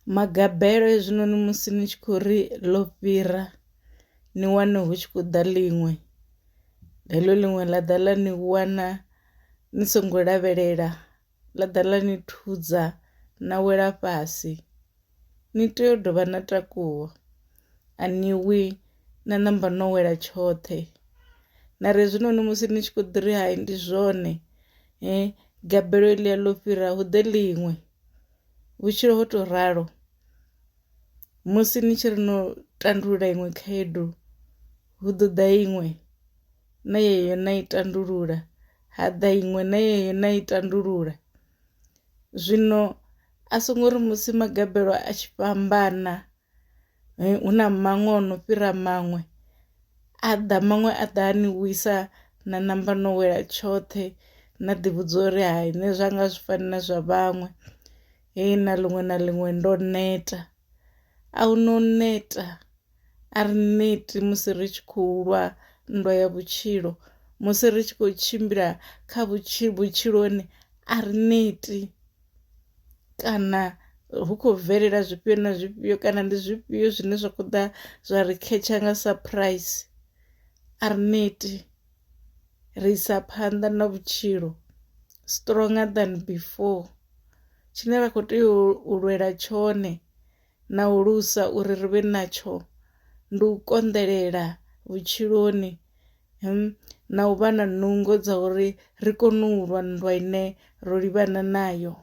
Magabelo hezwinoni musi ni tshi khou ri ḽo fhira ni wane hu tshi khou ḓa ḽiṅwe, heḽo ḽiṅwe ḽa ḓa ḽa ni wana ni songo lavhelela, ḽa ḓa ḽa ni thudza na wela fhasi, ni tea u dovha na takuwa. A ni wi na ṋamba no wela tshoṱhe na ri hezwinoni musi ni tshi khou ḓi ri hai ndi zwone gabelo heḽia ḽo fhira hu ḓe ḽiṅwe, vhutshilo ho tou ralo. Musi ni tshi ri no tandulula iṅwe khaedu hu ḓo ḓa iṅwe na yeyo na i tandulula, ha ḓa iṅwe na yeyo na i tandulula. Zwino a songo ri musi magabelo a tshi fhambana hu na maṅwe o no fhira maṅwe, a ḓa maṅwe a ḓa a ni wisa na ṋamba no wela tshoṱhe na ḓi vhudza uri hai nṋe zwanga zwi fani na zwa vhaṅwe, na ḽiṅwe na ḽiṅwe ndo neta. A hu na u neta, a ri neti musi ri tshi khou lwa nndwa ya vhutshilo, musi ri tshi khou tshimbila kha vhutshiloni a ri neti, kana hu khou bvelela zwifhio na zwifhio kana ndi zwifhio zwine zwa khou ḓa zwa ri khetsha nga surprise, a ri neti, ri isa phanḓa na vhutshilo stronger than before. Tshine ra khou tea u lwela tshone na u lusa uri ri vhe natsho ndi u konḓelela vhutshiloni, na u vha na nungo dza uri ri kone u lwa nndwa ine ro livhana nayo.